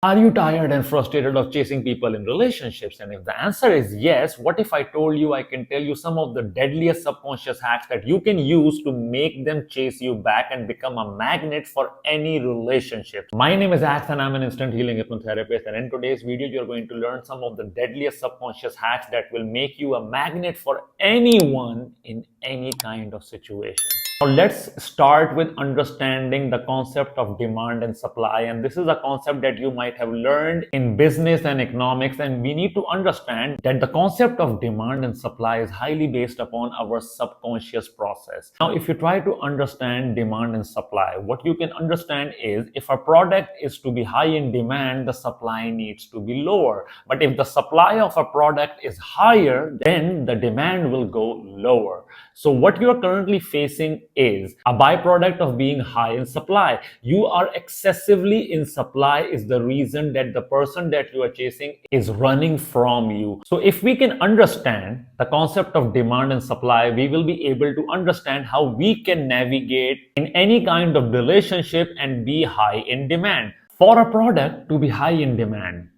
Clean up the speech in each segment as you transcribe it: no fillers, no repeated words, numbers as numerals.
Are you tired and frustrated of chasing people in relationships? And if the answer is yes, what if I told you I can tell you some of the deadliest subconscious hacks that you can use to make them chase you back and become a magnet for any relationship? My name is Ax and I'm an instant healing hypnotherapist. And in today's video, you're going to learn some of the deadliest subconscious hacks that will make you a magnet for anyone in any kind of situation. Now, let's start with understanding the concept of demand and supply. And this is a concept that you might have learned in business and economics. And we need to understand that the concept of demand and supply is highly based upon our subconscious process. Now, if you try to understand demand and supply, what you can understand is if a product is to be high in demand, the supply needs to be lower. But if the supply of a product is higher, then the demand will go lower. So what you are currently facing is a byproduct of being high in supply. You are excessively in supply is the reason that the person that you are chasing is running from you. So if we can understand the concept of demand and supply, we will be able to understand how we can navigate in any kind of relationship and be high in demand. For a product to be high in demand,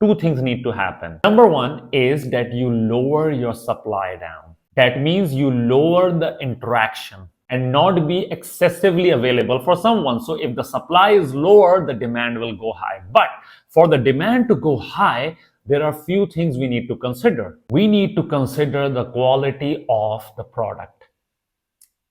two things need to happen. Number one is that you lower your supply down. That means you lower the interaction and not be excessively available for someone. So if the supply is lower, the demand will go high. But for the demand to go high, there are few things we need to consider. We need to consider the quality of the product.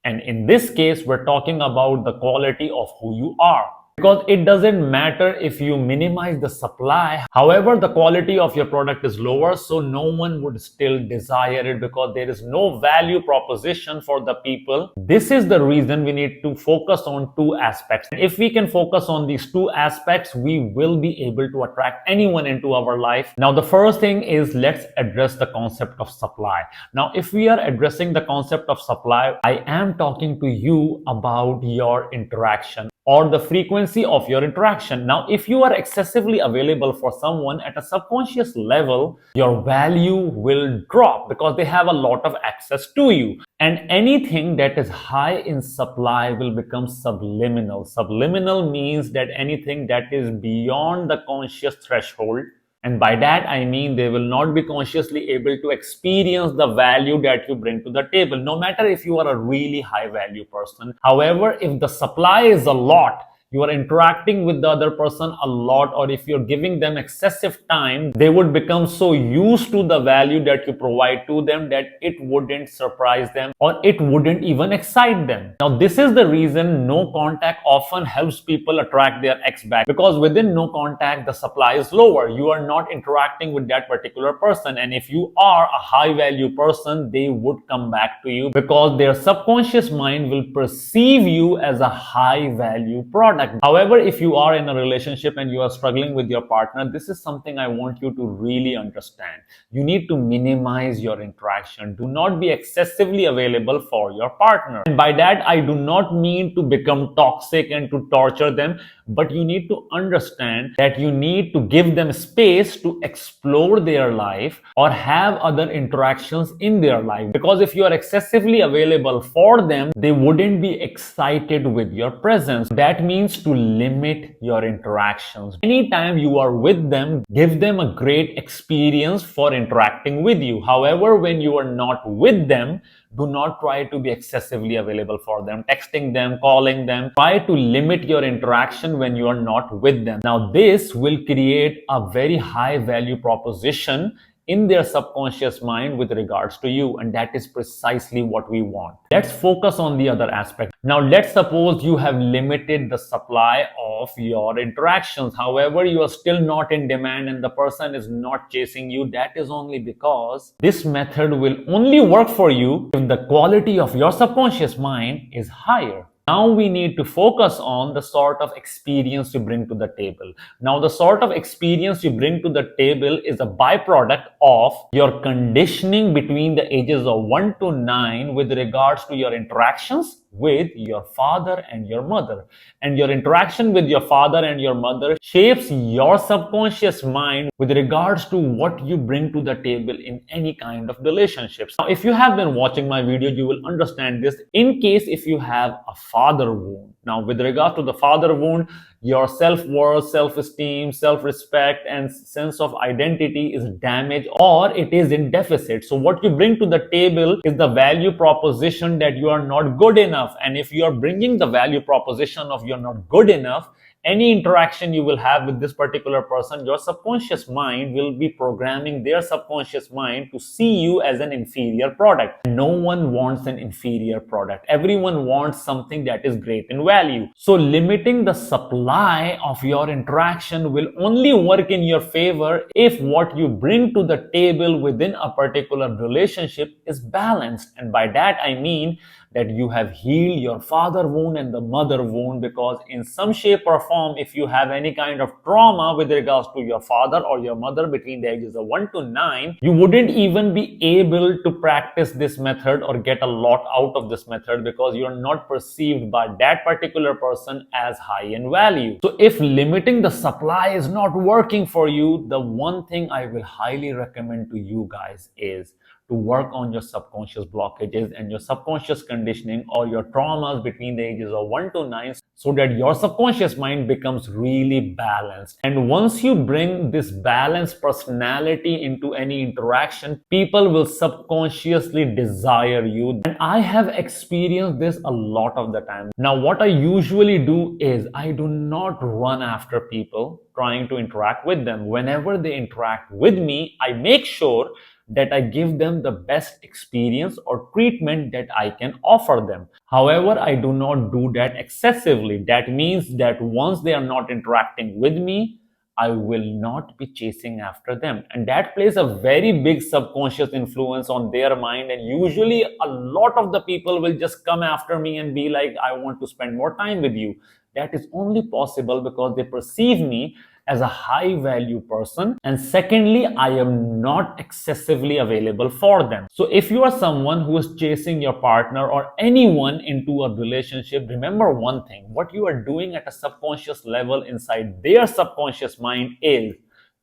And in this case, we're talking about the quality of who you are. Because it doesn't matter if you minimize the supply. However, the quality of your product is lower, so no one would still desire it because there is no value proposition for the people. This is the reason we need to focus on two aspects. If we can focus on these two aspects, we will be able to attract anyone into our life. Now, the first thing is let's address the concept of supply. Now, if we are addressing the concept of supply, I am talking to you about your interaction or the frequency of your interaction. Now, if you are excessively available for someone at a subconscious level, your value will drop because they have a lot of access to you. And anything that is high in supply will become subliminal. Subliminal means that anything that is beyond the conscious threshold. And by that, I mean they will not be consciously able to experience the value that you bring to the table, no matter if you are a really high value person. However, if the supply is a lot, you are interacting with the other person a lot, or if you're giving them excessive time, they would become so used to the value that you provide to them that it wouldn't surprise them or it wouldn't even excite them. Now, this is the reason no contact often helps people attract their ex back, because within no contact, the supply is lower. You are not interacting with that particular person. And if you are a high value person, they would come back to you because their subconscious mind will perceive you as a high value product. However, if you are in a relationship and you are struggling with your partner, this is something I want you to really understand. You need to minimize your interaction. Do not be excessively available for your partner. And by that, I do not mean to become toxic and to torture them, but you need to understand that you need to give them space to explore their life or have other interactions in their life. Because if you are excessively available for them, they wouldn't be excited with your presence. That means to limit your interactions. Anytime you are with them, give them a great experience for interacting with you. However, when you are not with them, do not try to be excessively available for them, texting them, calling them. Try to limit your interaction when you are not with them. Now, this will create a very high value proposition in their subconscious mind with regards to you, and that is precisely what we want. Let's focus on the other aspect. Now, let's suppose you have limited the supply of your interactions. However, you are still not in demand and the person is not chasing you. That is only because this method will only work for you if the quality of your subconscious mind is higher. Now we need to focus on the sort of experience you bring to the table. Now, the sort of experience you bring to the table is a byproduct of your conditioning between the ages of 1 to 9 with regards to your interactions with your father and your mother. And your interaction with your father and your mother shapes your subconscious mind with regards to what you bring to the table in any kind of relationships. Now, if you have been watching my video, you will understand this. In case if you have a father wound. Now, with regard to the father wound, your self-worth, self-esteem, self-respect, and sense of identity is damaged or it is in deficit. So what you bring to the table is the value proposition that you are not good enough. And if you are bringing the value proposition of you're not good enough, any interaction you will have with this particular person, your subconscious mind will be programming their subconscious mind to see you as an inferior product. No one wants an inferior product. Everyone wants something that is great in value. So limiting the supply of your interaction will only work in your favor if what you bring to the table within a particular relationship is balanced. And by that I mean that you have healed your father wound and the mother wound, because in some shape or form, if you have any kind of trauma with regards to your father or your mother between the ages of 1 to 9, you wouldn't even be able to practice this method or get a lot out of this method, because you're not perceived by that particular person as high in value. So if limiting the supply is not working for you, the one thing I will highly recommend to you guys is to work on your subconscious blockages and your subconscious conditioning or your traumas between the ages of 1 to 9, so that your subconscious mind becomes really balanced. And once you bring this balanced personality into any interaction, people will subconsciously desire you. And I have experienced this a lot of the time. Now, what I usually do is I do not run after people trying to interact with them. Whenever they interact with me, I make sure that I give them the best experience or treatment that I can offer them. However, I do not do that excessively. That means that once they are not interacting with me, I will not be chasing after them. And that plays a very big subconscious influence on their mind. And usually a lot of the people will just come after me and be like, I want to spend more time with you. That is only possible because they perceive me as a high value person, and secondly, I am not excessively available for them. So if you are someone who is chasing your partner or anyone into a relationship, remember one thing: what you are doing at a subconscious level inside their subconscious mind is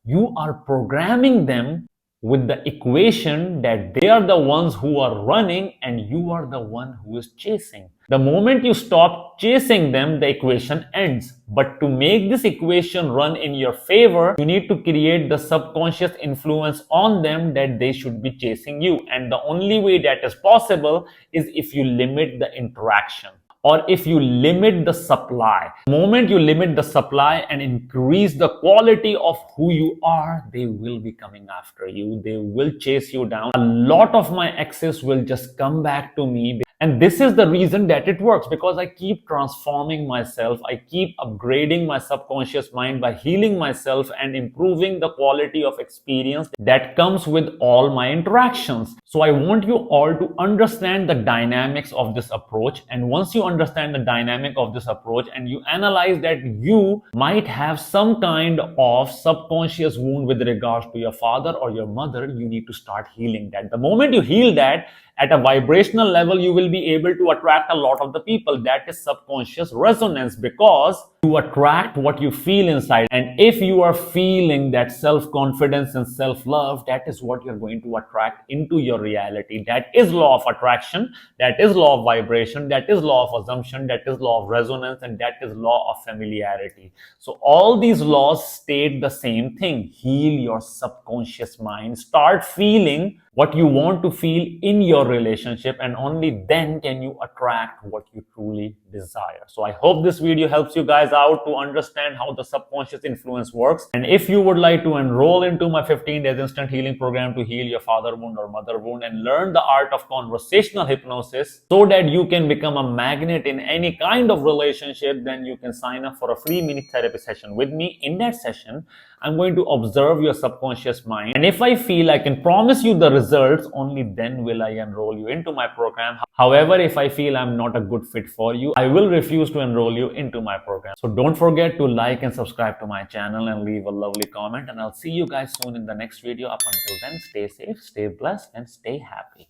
you are programming them with the equation that they are the ones who are running and you are the one who is chasing. The moment you stop chasing them, the equation ends. But to make this equation run in your favor, you need to create the subconscious influence on them that they should be chasing you. And the only way that is possible is if you limit the interaction, or if you limit the supply. The moment you limit the supply and increase the quality of who you are, they will be coming after you. They will chase you down. A lot of my exes will just come back to me. And this is the reason that it works, because I keep transforming myself. I keep upgrading my subconscious mind by healing myself and improving the quality of experience that comes with all my interactions. So I want you all to understand the dynamics of this approach. And once you understand the dynamic of this approach and you analyze that you might have some kind of subconscious wound with regards to your father or your mother, you need to start healing that. The moment you heal that, at a vibrational level, you will be able to attract a lot of the people. That is subconscious resonance, because you attract what you feel inside. And if you are feeling that self-confidence and self-love, that is what you're going to attract into your reality. That is law of attraction. That is law of vibration. That is law of assumption. That is law of resonance. And that is law of familiarity. So all these laws state the same thing. Heal your subconscious mind. Start feeling what you want to feel in your relationship, and only then can you attract what you truly desire. So I hope this video helps you guys out to understand how the subconscious influence works. And if you would like to enroll into my 15 days instant healing program to heal your father wound or mother wound and learn the art of conversational hypnosis so that you can become a magnet in any kind of relationship, then you can sign up for a free mini therapy session with me. In that session, I'm going to observe your subconscious mind, and if I feel I can promise you the results, only then will I enroll you into my program. However, if I feel I'm not a good fit for you, I will refuse to enroll you into my program. So don't forget to like and subscribe to my channel and leave a lovely comment, and I'll see you guys soon in the next video. Up until then, stay safe, stay blessed, and stay happy.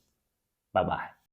Bye-bye.